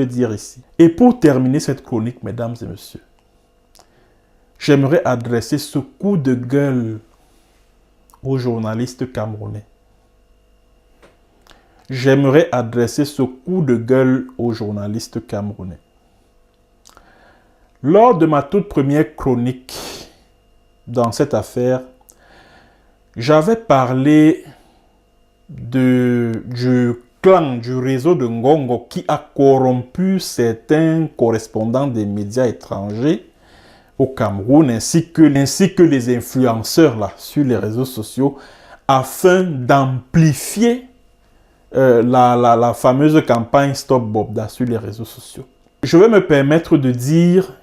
dire ici. Et pour terminer cette chronique, mesdames et messieurs, j'aimerais adresser ce coup de gueule aux journalistes camerounais. J'aimerais adresser ce coup de gueule aux journalistes camerounais. Lors de ma toute première chronique dans cette affaire, j'avais parlé du clan, du réseau de Ngongo qui a corrompu certains correspondants des médias étrangers au Cameroun, ainsi que les influenceurs là, sur les réseaux sociaux, afin d'amplifier la fameuse campagne Stop Bobda sur les réseaux sociaux. Je vais me permettre de dire,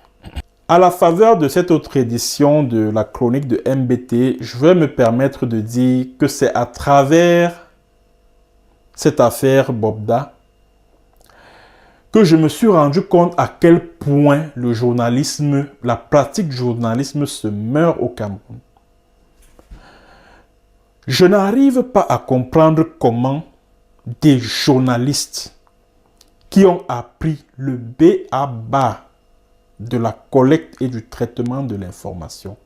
à la faveur de cette autre édition de la chronique de MBT, je vais me permettre de dire que c'est à travers cette affaire Bobda que je me suis rendu compte à quel point le journalisme, la pratique du journalisme se meurt au Cameroun. Je n'arrive pas à comprendre comment des journalistes qui ont appris le b.a.-ba de la collecte et du traitement de l'information,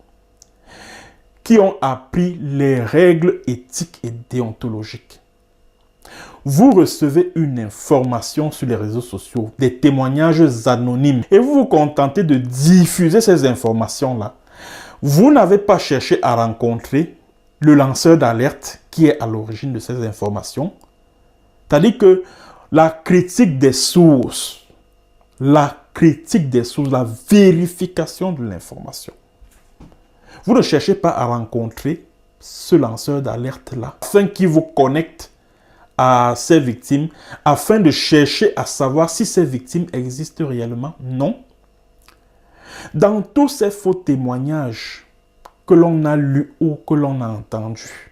qui ont appris les règles éthiques et déontologiques. Vous recevez une information sur les réseaux sociaux, des témoignages anonymes, et vous vous contentez de diffuser ces informations-là. Vous n'avez pas cherché à rencontrer le lanceur d'alerte qui est à l'origine de ces informations. C'est-à-dire que la critique des sources, la vérification de l'information. Vous ne cherchez pas à rencontrer ce lanceur d'alerte-là, afin qu'il vous connecte à ces victimes, afin de chercher à savoir si ces victimes existent réellement. Non. Dans tous ces faux témoignages que l'on a lus ou que l'on a entendus,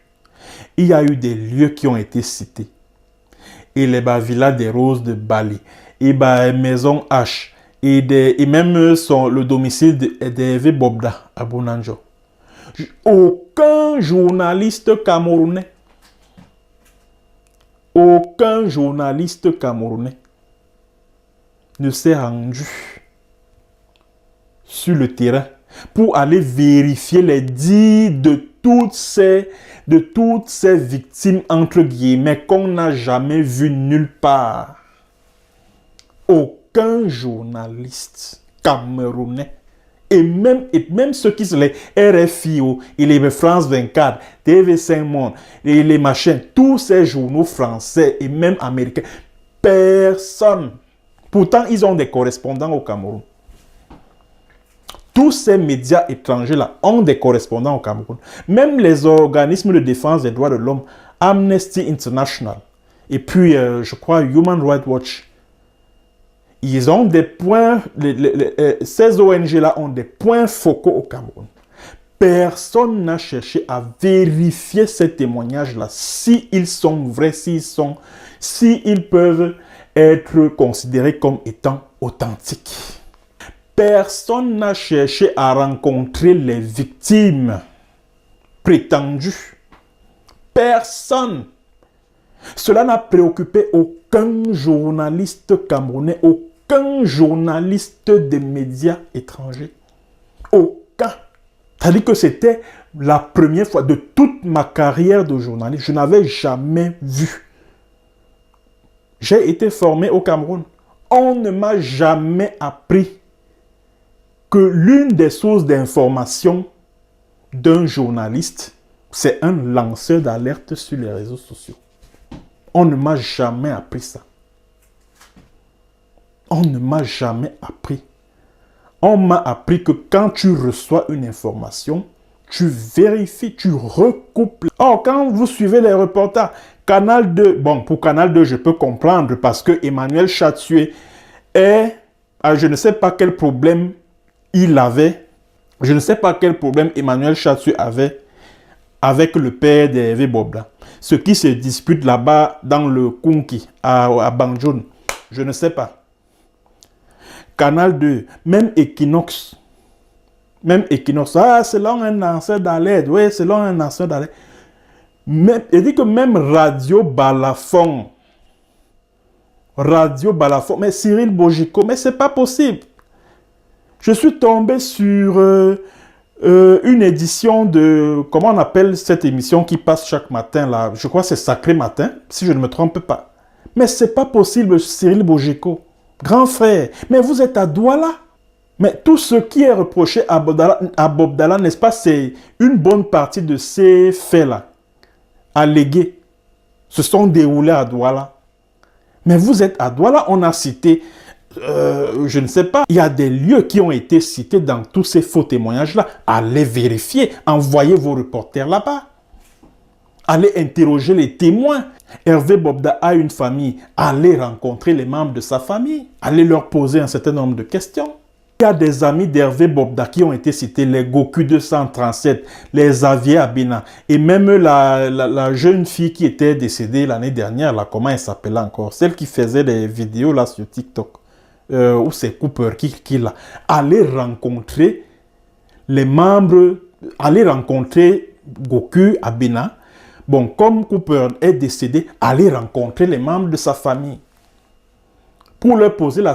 il y a eu des lieux qui ont été cités. Et les Villa des Roses de Bali, et Maison H, et même le domicile d'Hervé Bobda à Bonanjo. Aucun journaliste camerounais ne s'est rendu sur le terrain pour aller vérifier les dits de toutes ces victimes, entre guillemets, qu'on n'a jamais vues nulle part. Aucun journaliste camerounais, et même ceux qui sont les RFI et les France 24, TV5 Monde, et les machins, tous ces journaux français et même américains, personne. Pourtant, ils ont des correspondants au Cameroun. Tous ces médias étrangers-là ont des correspondants au Cameroun. Même les organismes de défense des droits de l'homme, Amnesty International, et puis, je crois, Human Rights Watch, ils ont des points, ces ONG-là ont des points focaux au Cameroun. Personne n'a cherché à vérifier ces témoignages-là, s'ils sont vrais, s'ils peuvent être considérés comme étant authentiques. Personne n'a cherché à rencontrer les victimes prétendues. Personne. Cela n'a préoccupé aucun journaliste camerounais, aucun journaliste des médias étrangers. Aucun. C'est-à-dire que c'était la première fois de toute ma carrière de journaliste. Je n'avais jamais vu. J'ai été formé au Cameroun. On ne m'a jamais appris que l'une des sources d'information d'un journaliste, c'est un lanceur d'alerte sur les réseaux sociaux. On ne m'a jamais appris ça. On ne m'a jamais appris. On m'a appris que quand tu reçois une information, tu vérifies, tu recoupes. Or, quand vous suivez les reportages, Canal 2, bon, pour Canal 2, je peux comprendre parce que Emmanuel Chatsué est, je ne sais pas quel problème il avait, je ne sais pas quel problème Emmanuel Chatsué avait avec le père d'Hervé Bobda. Ce qui se dispute là-bas dans le Kunki, à Banjoun, je ne sais pas. Canal 2, même Equinox, ah, selon un lanceur d'alerte, oui, selon un lanceur d'alerte. Il dit que même Radio Balafon, Radio Balafon, mais Cyril Bojiko, mais c'est pas possible. Je suis tombé sur une édition de, comment on appelle cette émission qui passe chaque matin là, je crois que c'est Sacré Matin, si je ne me trompe pas. Mais c'est pas possible, Cyril Bojiko, grand frère, mais vous êtes à Douala. Mais tout ce qui est reproché à Bob Dalla, n'est-ce pas, c'est une bonne partie de ces faits-là, allégués, se sont déroulés à Douala. Mais vous êtes à Douala, on a cité, je ne sais pas, il y a des lieux qui ont été cités dans tous ces faux témoignages-là. Allez vérifier, envoyez vos reporters là-bas. Allez interroger les témoins. Hervé Bobda a une famille, allez rencontrer les membres de sa famille. Allez leur poser un certain nombre de questions. Il y a des amis d'Hervé Bobda qui ont été cités, les Goku 237, les Xavier Abena, et même la jeune fille qui était décédée l'année dernière, là, comment elle s'appelait encore, celle qui faisait des vidéos là sur TikTok, ou c'est Cooper qui l'a. Allez rencontrer les membres, allez rencontrer Goku Abena. Bon, comme Cooper est décédé, allez rencontrer les membres de sa famille. Pour leur poser la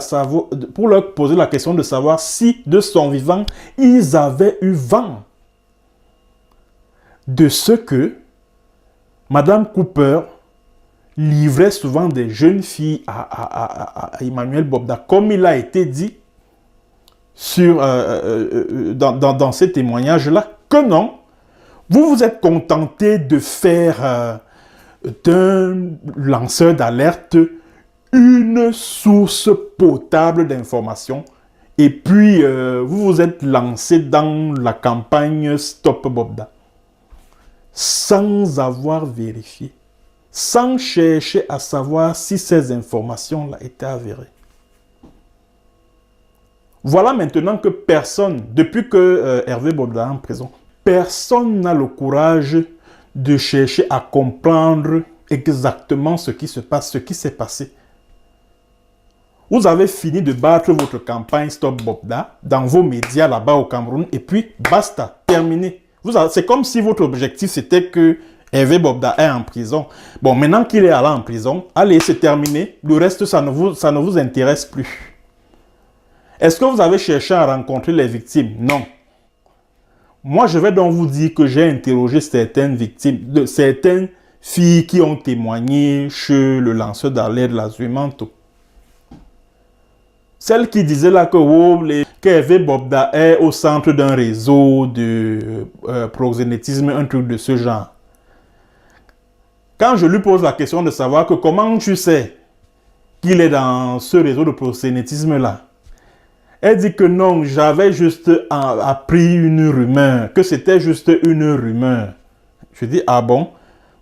question de savoir si, de son vivant, ils avaient eu vent de ce que Madame Cooper livrait souvent des jeunes filles à Emmanuel Bobda, comme il a été dit dans ces témoignages-là, que non, vous vous êtes contenté de faire d'un lanceur d'alerte une source potable d'informations. Et puis, vous vous êtes lancé dans la campagne Stop Bobda. Sans avoir vérifié. Sans chercher à savoir si ces informations-là étaient avérées. Voilà maintenant que personne, depuis que Hervé Bobda est en prison, personne n'a le courage de chercher à comprendre exactement ce qui se passe, ce qui s'est passé. Vous avez fini de battre votre campagne Stop Bobda dans vos médias là-bas au Cameroun et puis basta, terminé. C'est comme si votre objectif c'était que Hervé Bobda est en prison. Bon, maintenant qu'il est allé en prison, allez, c'est terminé. Le reste, ça ne vous intéresse plus. Est-ce que vous avez cherché à rencontrer les victimes? Non. Moi, je vais donc vous dire que j'ai interrogé certaines victimes, certaines filles qui ont témoigné chez le lanceur d'alerte de la Zuimanto. Celle qui disait là que Hervé Bobda est au centre d'un réseau de proxénétisme, un truc de ce genre. Quand je lui pose la question de savoir que comment tu sais qu'il est dans ce réseau de proxénétisme-là, elle dit que non, j'avais juste appris une rumeur, que c'était juste une rumeur. Je dis, ah bon?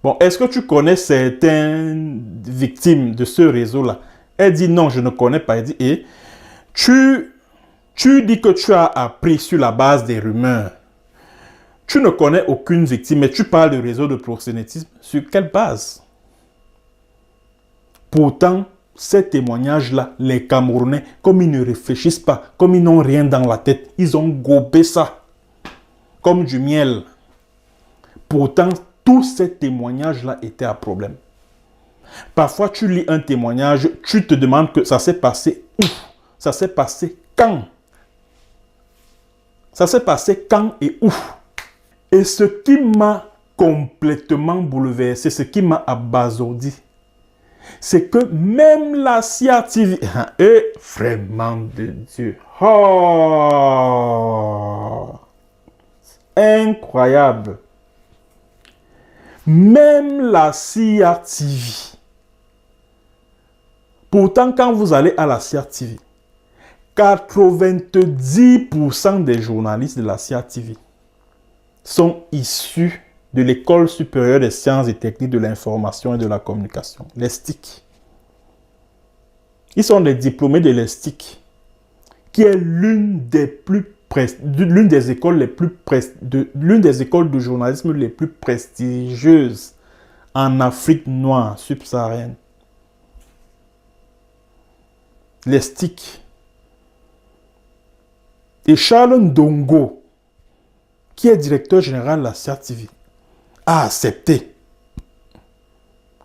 Bon, est-ce que tu connais certaines victimes de ce réseau-là? Elle dit, non, je ne connais pas. Elle dit, et tu dis que tu as appris sur la base des rumeurs. Tu ne connais aucune victime, mais tu parles de réseau de proxénétisme. Sur quelle base? Pourtant, ces témoignages-là, les Camerounais, comme ils ne réfléchissent pas, comme ils n'ont rien dans la tête, ils ont gobé ça comme du miel. Pourtant, tous ces témoignages-là étaient à problème. Parfois, tu lis un témoignage, tu te demandes que ça s'est passé où? Ça s'est passé quand? Ça s'est passé quand et où? Et ce qui m'a complètement bouleversé, ce qui m'a abasourdi, c'est que même la CIA TV, et vraiment de Dieu, oh, incroyable, même la CIA TV, pourtant quand vous allez à la CIA TV, 90% des journalistes de la CIA TV sont issus de l'École supérieure des sciences et techniques de l'information et de la communication, l'ESTIC. Ils sont des diplômés de l'ESTIC, qui est l'une des écoles de journalisme les plus prestigieuses en Afrique noire subsaharienne. L'ESTIC. Et Charles Ndongo, qui est directeur général de la CIA TV, a accepté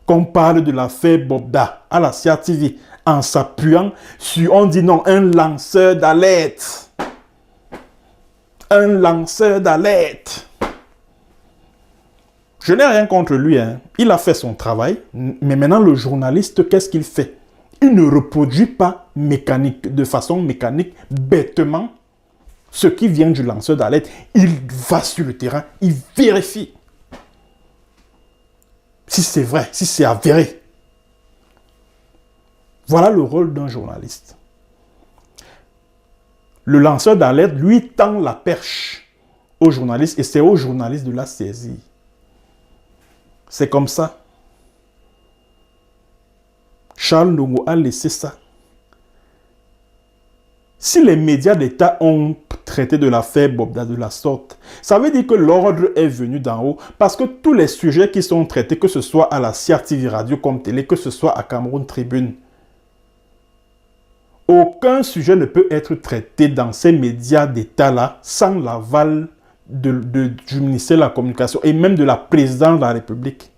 qu'on parle de l'affaire Bobda à la CIA TV, en s'appuyant sur, on dit non, un lanceur d'alerte. Un lanceur d'alerte. Je n'ai rien contre lui, hein. Il a fait son travail, mais maintenant le journaliste, qu'est-ce qu'il fait? Il ne reproduit pas de façon mécanique, bêtement, ce qui vient du lanceur d'alerte. Il va sur le terrain, il vérifie si c'est vrai, si c'est avéré. Voilà le rôle d'un journaliste. Le lanceur d'alerte, lui, tend la perche au journaliste et c'est au journaliste de la saisir. C'est comme ça. Charles Ndongo a laissé ça. Si les médias d'État ont traité de l'affaire Bobda de la sorte, ça veut dire que l'ordre est venu d'en haut parce que tous les sujets qui sont traités, que ce soit à la CIA TV Radio comme télé, que ce soit à Cameroun Tribune, aucun sujet ne peut être traité dans ces médias d'État-là sans l'aval du ministère de la Communication et même de la présidente de la République.